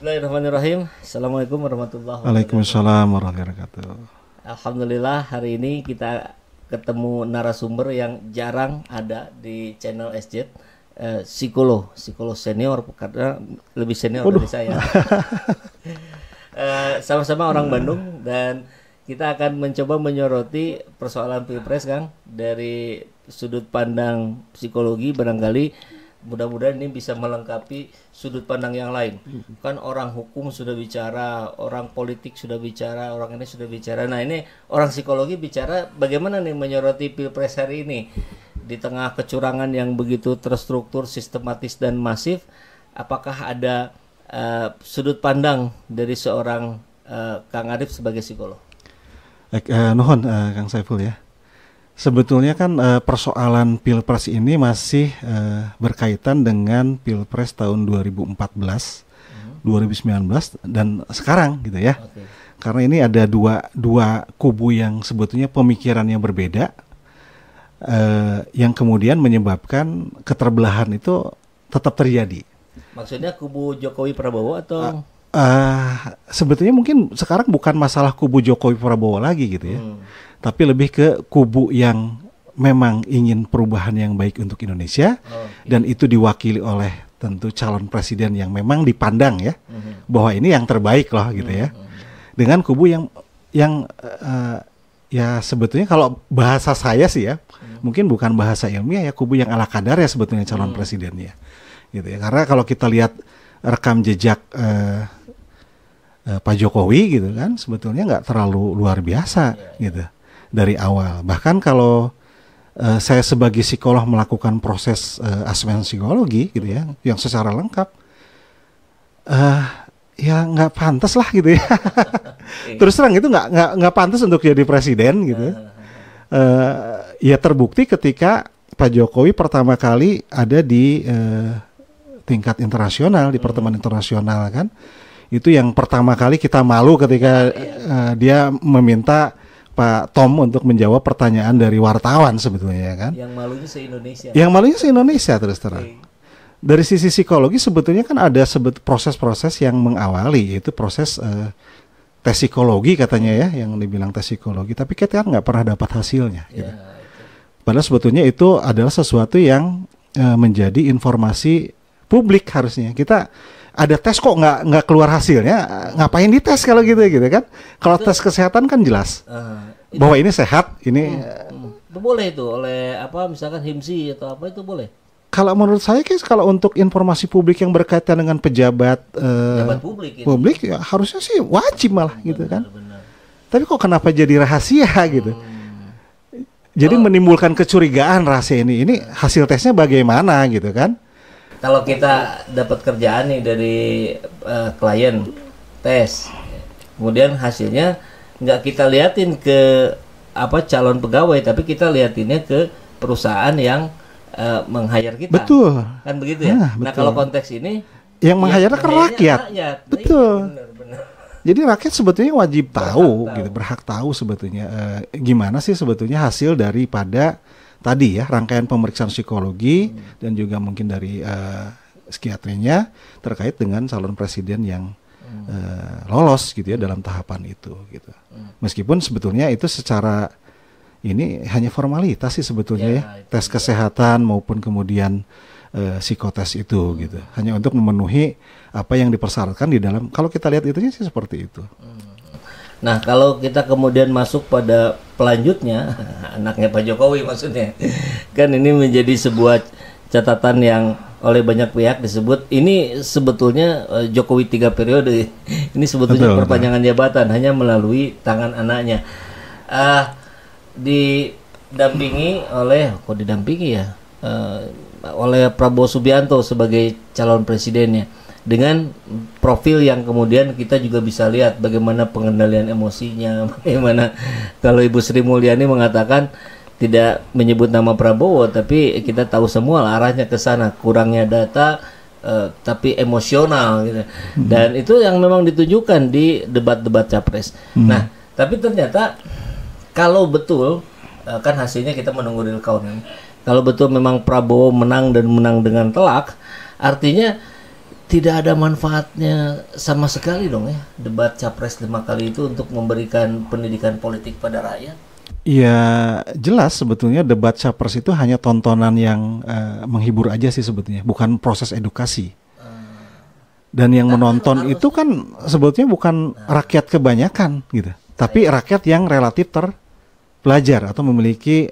Bismillahirrahmanirrahim. Assalamualaikum warahmatullahi wabarakatuh. Waalaikumsalam warahmatullahi wabarakatuh. Alhamdulillah hari ini kita ketemu narasumber yang jarang ada di channel SJ, psikolog senior karena lebih senior dari saya. Sama-sama orang Bandung dan kita akan mencoba menyoroti persoalan Pilpres, Kang, dari sudut pandang psikologi. Barangkali mudah-mudahan ini bisa melengkapi sudut pandang yang lain. Kan orang hukum sudah bicara, orang politik sudah bicara, orang ini sudah bicara. Nah, ini orang psikologi bicara bagaimana nih menyoroti Pilpres hari ini di tengah kecurangan yang begitu terstruktur, sistematis dan masif. Apakah ada sudut pandang dari seorang Kang Arif sebagai psikolog? Nuhun Kang Saiful ya. Sebetulnya kan persoalan Pilpres ini masih berkaitan dengan Pilpres tahun 2014, 2019 dan sekarang gitu ya. Okay. Karena ini ada dua kubu yang sebetulnya pemikiran yang berbeda, yang kemudian menyebabkan keterbelahan itu tetap terjadi. Maksudnya kubu Jokowi Prabowo atau? Sebetulnya mungkin sekarang bukan masalah kubu Jokowi Prabowo lagi gitu ya. Tapi lebih ke kubu yang memang ingin perubahan yang baik untuk Indonesia, dan itu diwakili oleh tentu calon presiden yang memang dipandang ya bahwa ini yang terbaik loh gitu ya, dengan kubu yang ya sebetulnya kalau bahasa saya sih ya mungkin bukan bahasa ilmiah ya, kubu yang ala kadar ya sebetulnya calon presidennya gitu ya. Karena kalau kita lihat rekam jejak Pak Jokowi gitu kan sebetulnya nggak terlalu luar biasa gitu dari awal. Bahkan kalau saya sebagai psikolog melakukan proses asesmen psikologi gitu ya, yang secara lengkap, ya nggak pantas lah gitu ya. Terus terang itu nggak pantas untuk jadi presiden gitu. Ya terbukti ketika Pak Jokowi pertama kali ada di tingkat internasional, di pertemuan internasional kan, itu yang pertama kali kita malu ketika dia meminta Pak Tom untuk menjawab pertanyaan dari wartawan sebetulnya kan. Yang malunya se-Indonesia. Yang malunya se-Indonesia terus terang. Dari sisi psikologi sebetulnya kan ada proses-proses yang mengawali, yaitu proses tes psikologi katanya ya, yang dibilang tes psikologi. Tapi kita kan nggak pernah dapat hasilnya. Gitu. Padahal sebetulnya itu adalah sesuatu yang menjadi informasi publik harusnya. Kita ada tes kok nggak keluar hasilnya, ngapain dites kalau gitu kan? Kalau tes kesehatan kan jelas bahwa ini sehat, ini itu boleh itu oleh apa misalkan HIMSI atau apa itu boleh. Kalau menurut saya kalau untuk informasi publik yang berkaitan dengan pejabat publik ya harusnya sih wajib malah gitu kan. Benar. Tapi kok kenapa jadi rahasia gitu? Jadi menimbulkan kecurigaan rahasia ini hasil tesnya bagaimana gitu kan? Kalau kita dapat kerjaan nih dari klien tes, kemudian hasilnya nggak kita liatin ke calon pegawai, tapi kita liatinnya ke perusahaan yang meng-hire kita. Betul. Kan begitu ya. Nah kalau konteks ini yang meng-hire kan rakyat. Betul. Benar. Jadi rakyat sebetulnya wajib tahu, gitu, berhak tahu sebetulnya gimana sih sebetulnya hasil daripada tadi ya, rangkaian pemeriksaan psikologi dan juga mungkin dari psikiatrinya terkait dengan calon presiden yang lolos gitu ya dalam tahapan itu gitu. Meskipun sebetulnya itu secara ini hanya formalitas sih sebetulnya ya, tes kesehatan maupun kemudian psikotes itu gitu. Hanya untuk memenuhi apa yang dipersyaratkan di dalam, kalau kita lihat itunya sih seperti itu. Nah, kalau kita kemudian masuk pada pelanjutnya, anaknya Pak Jokowi maksudnya, kan ini menjadi sebuah catatan yang oleh banyak pihak disebut ini sebetulnya Jokowi 3 periode. Ini sebetulnya perpanjangan jabatan hanya melalui tangan anaknya. Didampingi oleh Prabowo Subianto sebagai calon presidennya. Dengan profil yang kemudian kita juga bisa lihat bagaimana pengendalian emosinya, bagaimana kalau Ibu Sri Mulyani mengatakan tidak menyebut nama Prabowo, tapi kita tahu semua arahnya ke sana, kurangnya data, tapi emosional gitu. Dan itu yang memang ditunjukkan di debat-debat capres. Nah, tapi ternyata kalau betul kan hasilnya kita menunggu real count. Kalau betul memang Prabowo menang dan menang dengan telak, artinya tidak ada manfaatnya sama sekali dong ya debat capres 5 kali itu untuk memberikan pendidikan politik pada rakyat. Ya jelas sebetulnya debat capres itu hanya tontonan yang menghibur aja sih sebetulnya, bukan proses edukasi. Dan yang menonton itu kan sebetulnya bukan rakyat kebanyakan gitu, tapi rakyat yang relatif terpelajar atau memiliki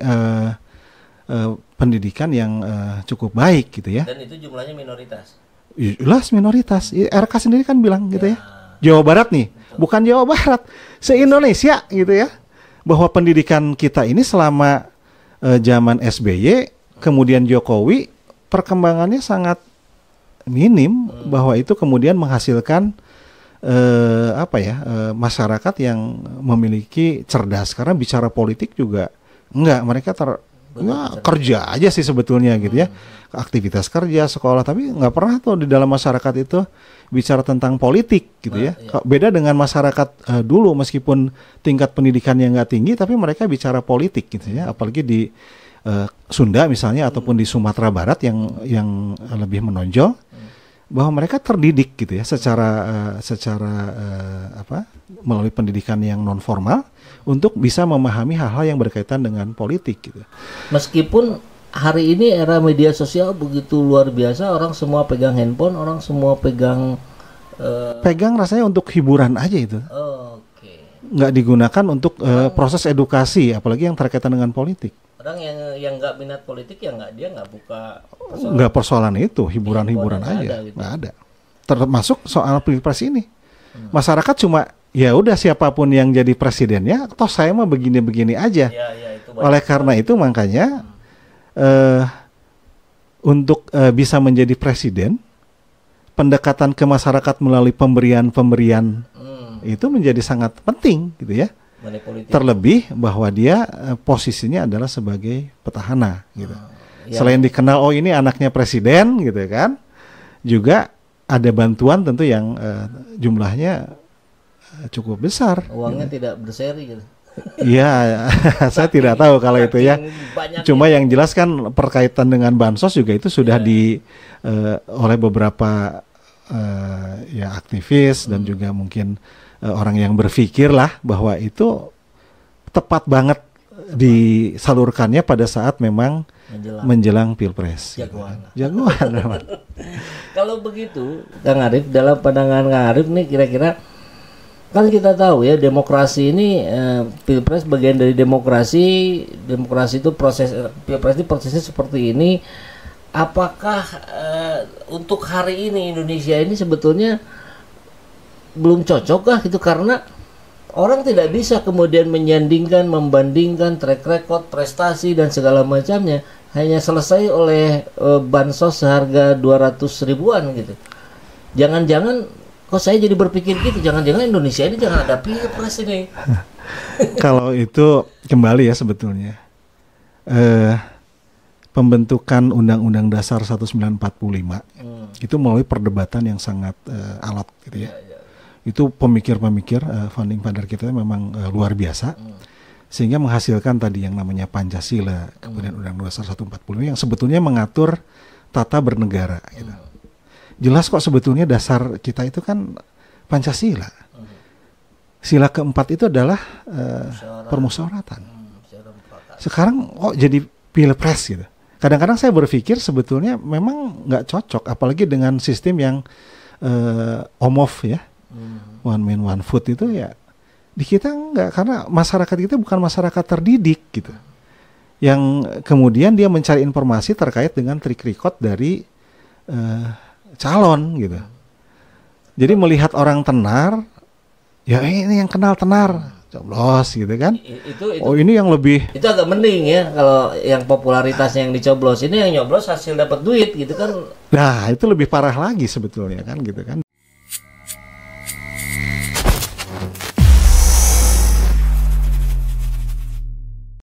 pendidikan yang cukup baik gitu ya. Dan itu jumlahnya minoritas. Jelas minoritas. RK sendiri kan bilang gitu ya. Jawa Barat nih, bukan Jawa Barat, se-Indonesia gitu ya. Bahwa pendidikan kita ini selama zaman SBY, kemudian Jokowi, perkembangannya sangat minim, bahwa itu kemudian menghasilkan masyarakat yang memiliki cerdas. Karena bicara politik juga enggak, mereka kerja aja sih sebetulnya gitu ya, aktivitas kerja, sekolah, tapi nggak pernah tuh di dalam masyarakat itu bicara tentang politik gitu ya. Beda dengan masyarakat dulu, meskipun tingkat pendidikannya nggak tinggi, tapi mereka bicara politik gitu ya, apalagi di Sunda misalnya ataupun di Sumatera Barat yang lebih menonjol, bahwa mereka terdidik gitu ya secara melalui pendidikan yang non formal untuk bisa memahami hal-hal yang berkaitan dengan politik gitu. Meskipun hari ini era media sosial begitu luar biasa, orang semua pegang handphone, orang semua pegang rasanya untuk hiburan aja itu. Nggak digunakan untuk proses edukasi, apalagi yang terkaitan dengan politik. Orang yang nggak minat politik ya nggak buka persoalan itu, hiburan-hiburan aja gitu. Nggak ada. Termasuk soal pilpres ini, masyarakat cuma ya udah siapapun yang jadi presidennya, toh saya mah begini-begini aja. Itu oleh karena itu makanya untuk bisa menjadi presiden, pendekatan ke masyarakat melalui pemberian itu menjadi sangat penting gitu ya. Terlebih bahwa dia posisinya adalah sebagai petahana gitu. Selain dikenal ini anaknya presiden gitu kan, juga ada bantuan tentu yang jumlahnya cukup besar. Uangnya tidak berseri gitu. Iya, saya tidak tahu kalau itu ya. Cuma yang jelas kan perkaitan dengan bansos juga itu sudah oleh beberapa aktivis dan juga mungkin orang yang berpikir lah bahwa itu tepat banget disalurkannya pada saat memang menjelang pilpres. Jagoan. Kalau begitu, Kang Arief, dalam pandangan Kang Arief nih kira-kira, kan kita tahu ya demokrasi ini pilpres bagian dari demokrasi itu pilpres itu prosesnya seperti ini. Apakah untuk hari ini Indonesia ini sebetulnya belum cocok kah gitu, karena orang tidak bisa kemudian membandingkan track record, prestasi dan segala macamnya hanya selesai oleh bansos seharga 200 ribuan gitu. Jangan-jangan kok saya jadi berpikir gitu, jangan-jangan Indonesia ini jangan ada pilpres ini. Kalau itu kembali ya sebetulnya pembentukan Undang-Undang Dasar 1945 itu melalui perdebatan yang sangat alot gitu ya. Itu pemikir-pemikir founding father kita memang luar biasa, sehingga menghasilkan tadi yang namanya Pancasila, kemudian Undang-Undang Dasar 1945 yang sebetulnya mengatur tata bernegara gitu. Jelas kok sebetulnya dasar kita itu kan Pancasila. Sila keempat itu adalah permusyawaratan. Sekarang kok jadi pilpres gitu. Kadang-kadang saya berpikir sebetulnya memang nggak cocok, apalagi dengan sistem yang on-off ya. One man one vote itu ya di kita enggak, karena masyarakat kita bukan masyarakat terdidik gitu, yang kemudian dia mencari informasi terkait dengan trik record dari calon gitu. Jadi melihat orang tenar, ya ini yang kenal tenar, coblos gitu kan. Itu ini yang lebih. Itu agak mending ya kalau yang popularitasnya yang dicoblos, ini yang nyoblos hasil dapat duit gitu kan. Nah itu lebih parah lagi sebetulnya kan gitu kan.